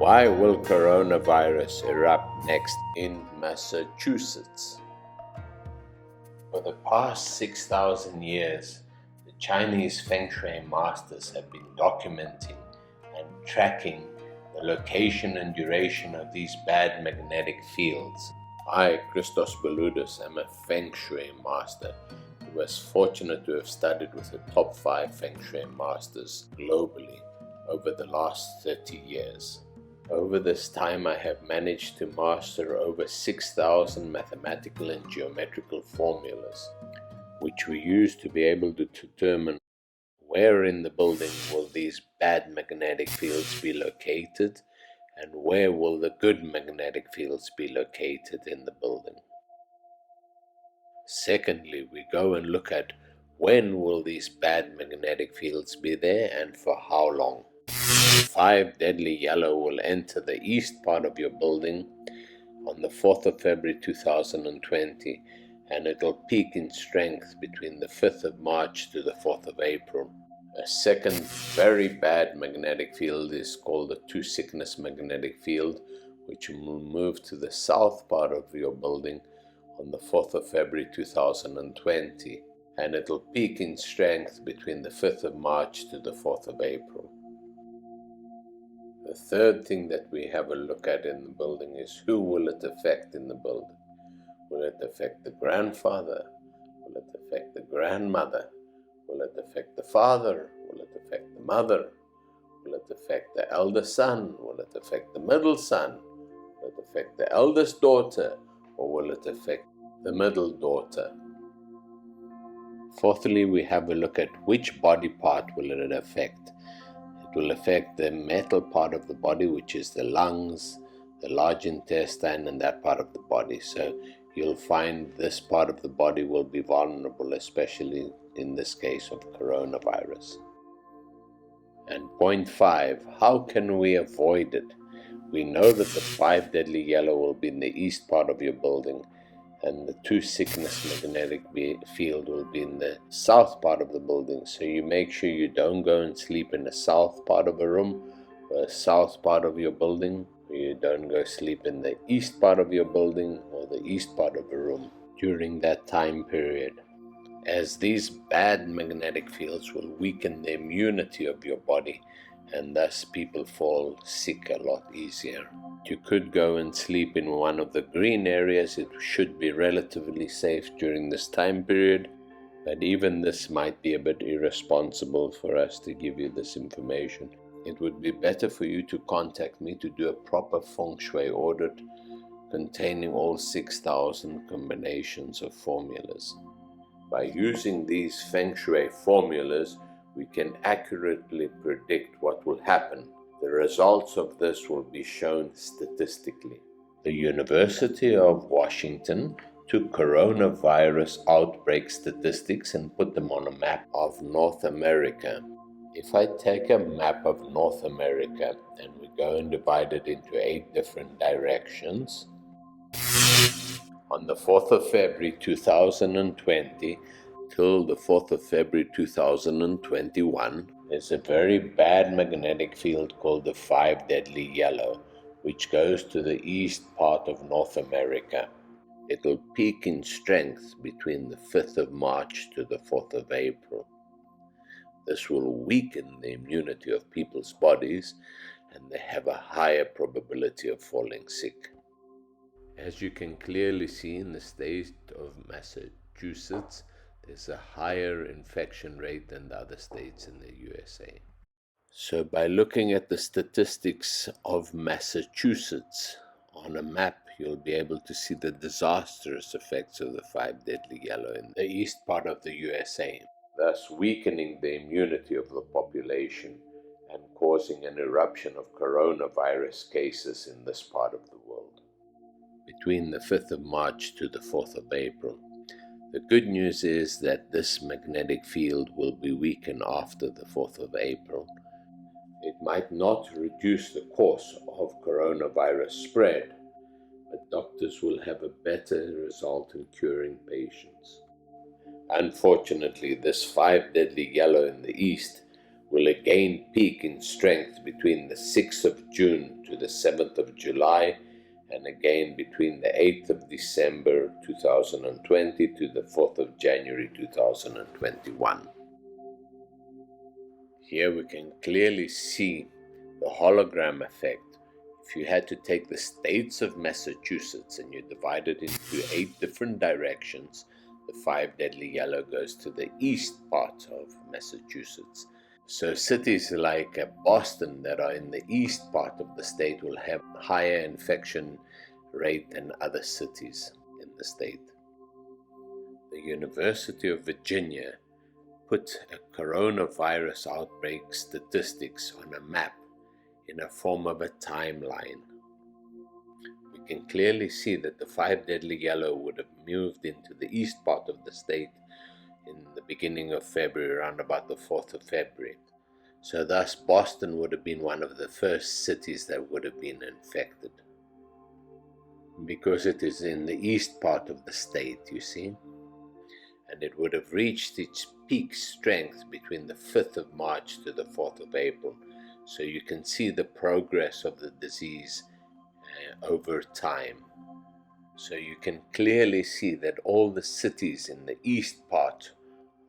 Why will coronavirus erupt next in Massachusetts? For the past 6,000 years, the Chinese Feng Shui Masters have been documenting and tracking the location and duration of these bad magnetic fields. I, Christos Bouloutis, am a Feng Shui Master who was fortunate to have studied with the top 5 Feng Shui Masters globally over the last 30 years. Over this time, I have managed to master over 6,000 mathematical and geometrical formulas, which we use to be able to determine where in the building will these bad magnetic fields be located and where will the good magnetic fields be located in the building. Secondly, we go and look at when will these bad magnetic fields be there and for how long. 5 deadly yellow will enter the east part of your building on the 4th of February 2020, and it will peak in strength between the 5th of March to the 4th of April. A second very bad magnetic field is called the two sickness magnetic field, which will move to the south part of your building on the 4th of February 2020, and it will peak in strength between the 5th of March to the 4th of April. The third thing that we have a look at in the building is who will it affect in the building. Will it affect the grandfather? Will it affect the grandmother? Will it affect the father? Will it affect the mother? Will it affect the elder son? Will it affect the middle son? Will it affect the eldest daughter? Or will it affect the middle daughter? Fourthly, we have a look at which body part will it affect. It will affect the metal part of the body, which is the lungs, the large intestine, and that part of the body. So you'll find this part of the body will be vulnerable, especially in this case of coronavirus. And point 5, how can we avoid it? We know that the 5 deadly yellow will be in the east part of your building, and the 2 sickness magnetic field will be in the south part of the building. So you make sure you don't go and sleep in the south part of a room or a south part of your building. You don't go sleep in the east part of your building or the east part of a room during that time period, as these bad magnetic fields will weaken the immunity of your body, and thus people fall sick a lot easier. You could go and sleep in one of the green areas. It should be relatively safe during this time period, but even this might be a bit irresponsible for us to give you this information. It would be better for you to contact me to do a proper Feng Shui audit containing all 6,000 combinations of formulas. By using these Feng Shui formulas, we can accurately predict what will happen. The results of this will be shown statistically. The University of Washington took coronavirus outbreak statistics and put them on a map of North America. If I take a map of North America and we go and divide it into 8 different directions, on the 4th of February 2020 till the 4th of February 2021, there's a very bad magnetic field called the 5 deadly yellow, which goes to the east part of North America. It'll peak in strength between the 5th of March to the 4th of April. This will weaken the immunity of people's bodies, and they have a higher probability of falling sick. As you can clearly see, in the state of Massachusetts, there's a higher infection rate than the other states in the USA. So by looking at the statistics of Massachusetts on a map, you'll be able to see the disastrous effects of the 5 deadly yellow in the east part of the USA, thus weakening the immunity of the population and causing an eruption of coronavirus cases in this part of the world between the 5th of March to the 4th of April. The good news is that this magnetic field will be weakened after the 4th of April. It might not reduce the course of coronavirus spread, but doctors will have a better result in curing patients. Unfortunately, this 5 deadly yellow in the east will again peak in strength between the 6th of June to the 7th of July, and again between the 8th of December 2020 to the 4th of January 2021. Here we can clearly see the hologram effect. If you had to take the states of Massachusetts and you divide it into 8 different directions, the 5 deadly yellow goes to the east part of Massachusetts. So cities like Boston that are in the east part of the state will have higher infection rate than other cities in the state. The University of Virginia put a coronavirus outbreak statistics on a map in a form of a timeline. We can clearly see that the 5 deadly yellow would have moved into the east part of the state in the beginning of February, around about the 4th of February. So thus Boston would have been one of the first cities that would have been infected, because it is in the east part of the state, you see, and it would have reached its peak strength between the 5th of March to the 4th of April. So you can see the progress of the disease over time. So you can clearly see that all the cities in the east part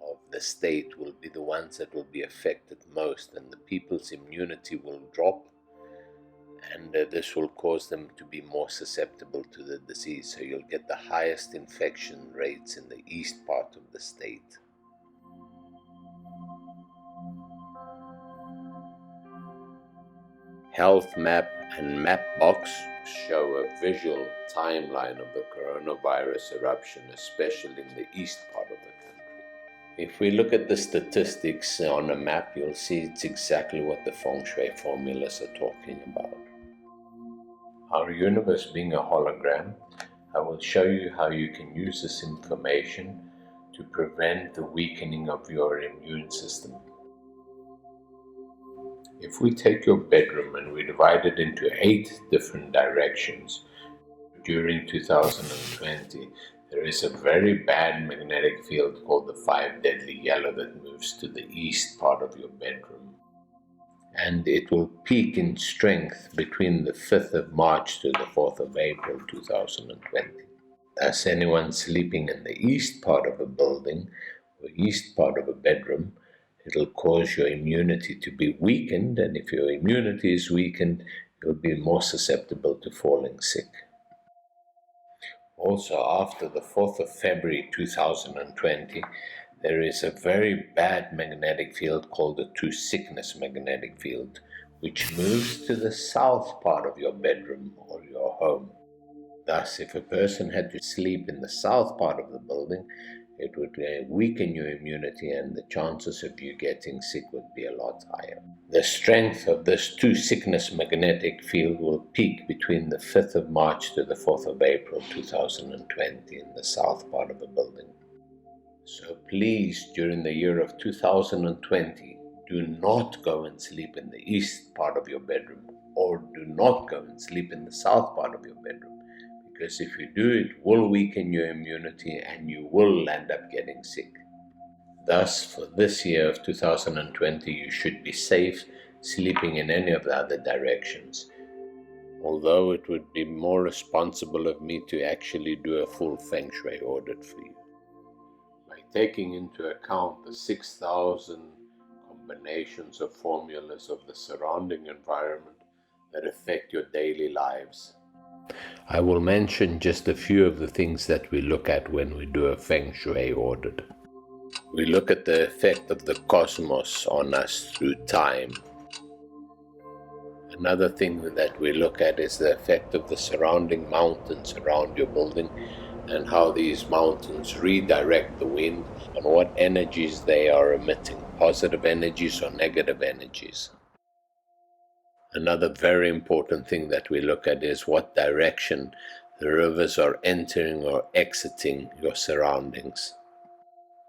of the state will be the ones that will be affected most, and the people's immunity will drop, and this will cause them to be more susceptible to the disease. So you'll get the highest infection rates in the east part of the state. Health Map and Mapbox show a visual timeline of the coronavirus eruption, especially in the east part of the country. If we look at the statistics on a map, you'll see it's exactly what the Feng Shui formulas are talking about. Our universe being a hologram, I will show you how you can use this information to prevent the weakening of your immune system. If we take your bedroom and we divide it into 8 different directions, during 2020, there is a very bad magnetic field called the 5 deadly yellow that moves to the east part of your bedroom. And it will peak in strength between the 5th of March to the 4th of April 2020. Thus, anyone sleeping in the east part of a building or east part of a bedroom, it'll cause your immunity to be weakened, and if your immunity is weakened, you'll be more susceptible to falling sick. Also, after the 4th of February 2020, there is a very bad magnetic field called the two sickness magnetic field, which moves to the south part of your bedroom or your home. Thus, if a person had to sleep in the south part of the building, it would weaken your immunity, and the chances of you getting sick would be a lot higher. The strength of this two sickness magnetic field will peak between the 5th of March to the 4th of April 2020 in the south part of the building. So please, during the year of 2020, do not go and sleep in the east part of your bedroom, or do not go and sleep in the south part of your bedroom. Because if you do, it will weaken your immunity and you will end up getting sick. Thus, for this year of 2020, you should be safe sleeping in any of the other directions. Although it would be more responsible of me to actually do a full Feng Shui audit for you. By taking into account the 6,000 combinations of formulas of the surrounding environment that affect your daily lives, I will mention just a few of the things that we look at when we do a Feng Shui audit. We look at the effect of the cosmos on us through time. Another thing that we look at is the effect of the surrounding mountains around your building and how these mountains redirect the wind and what energies they are emitting, positive energies or negative energies. Another very important thing that we look at is what direction the rivers are entering or exiting your surroundings.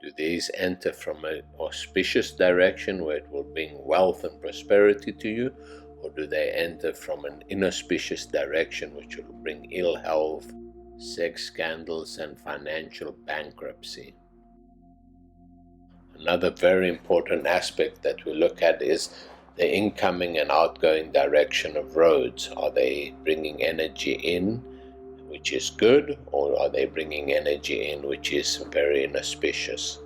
Do these enter from an auspicious direction where it will bring wealth and prosperity to you, or do they enter from an inauspicious direction which will bring ill health, sex scandals, and financial bankruptcy? Another very important aspect that we look at is the incoming and outgoing direction of roads. Are they bringing energy in, which is good, or are they bringing energy in, which is very inauspicious?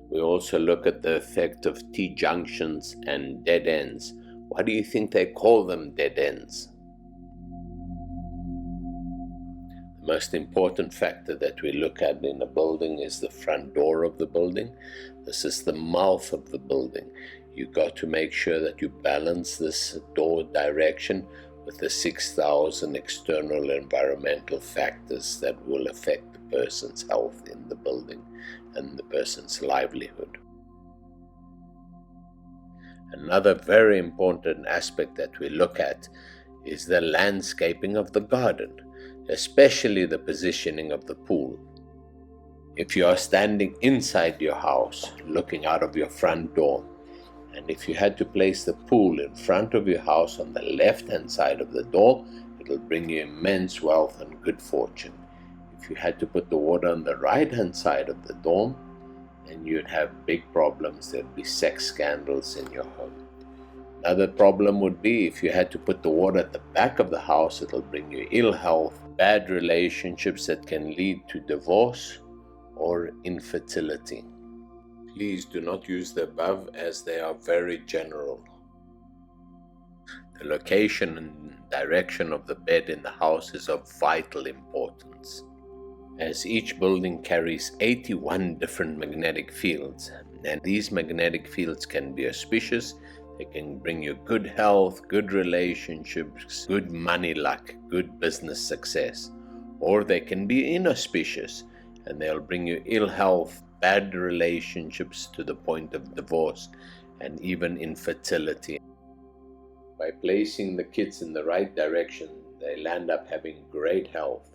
We also look at the effect of T-junctions and dead ends. Why do you think they call them dead ends? The most important factor that we look at in a building is the front door of the building. This is the mouth of the building. You've got to make sure that you balance this door direction with the 6,000 external environmental factors that will affect the person's health in the building and the person's livelihood. Another very important aspect that we look at is the landscaping of the garden, especially the positioning of the pool. If you are standing inside your house, looking out of your front door, and if you had to place the pool in front of your house on the left-hand side of the door, it'll bring you immense wealth and good fortune. If you had to put the water on the right-hand side of the door, then you'd have big problems. There'd be sex scandals in your home. Another problem would be if you had to put the water at the back of the house, it'll bring you ill health, bad relationships that can lead to divorce or infertility. Please do not use the above as they are very general. The location and direction of the bed in the house is of vital importance, as each building carries 81 different magnetic fields, and these magnetic fields can be auspicious. They can bring you good health, good relationships, good money luck, good business success. Or they can be inauspicious, and they'll bring you ill health, bad relationships to the point of divorce, and even infertility. By placing the kids in the right direction, they'll end up having great health,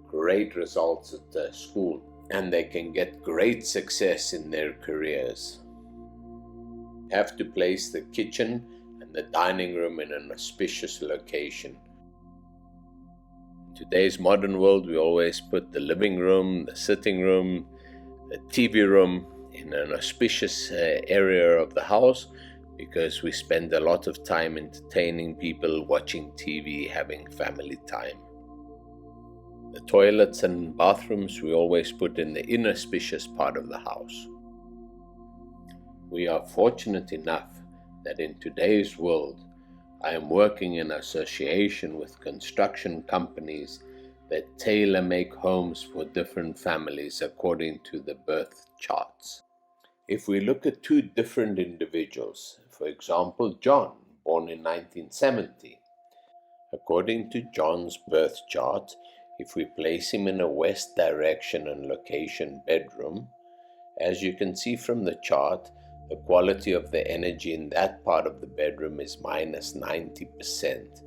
great results at school, and they can get great success in their careers. You have to place the kitchen and the dining room in an auspicious location. In today's modern world, we always put the living room, the sitting room, the TV room in an auspicious area of the house, because we spend a lot of time entertaining people, watching TV, having family time. The toilets and bathrooms we always put in the inauspicious part of the house. We are fortunate enough that in today's world, I am working in association with construction companies that tailor-make homes for different families according to the birth charts. If we look at two different individuals, for example, John, born in 1970, according to John's birth chart, if we place him in a west direction and location bedroom, as you can see from the chart, the quality of the energy in that part of the bedroom is minus 90%.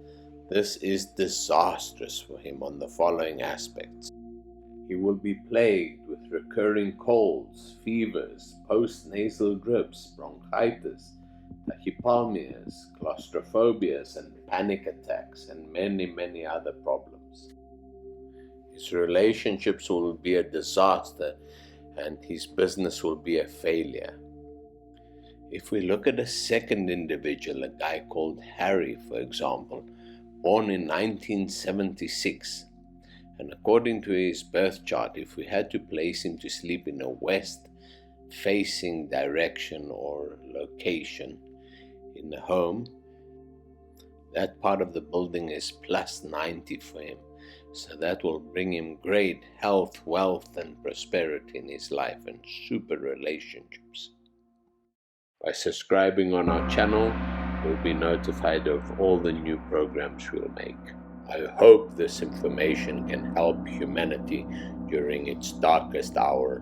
This is disastrous for him on the following aspects. He will be plagued with recurring colds, fevers, post-nasal drips, bronchitis, tachypalmias, claustrophobias, and panic attacks, and many other problems. His relationships will be a disaster, and his business will be a failure. If we look at a second individual, a guy called Harry, for example, born in 1976, and according to his birth chart, if we had to place him to sleep in a west-facing direction or location in the home, that part of the building is plus 90 for him. So that will bring him great health, wealth, and prosperity in his life and super relationships. By subscribing on our channel, you'll be notified of all the new programs we'll make. I hope this information can help humanity during its darkest hour.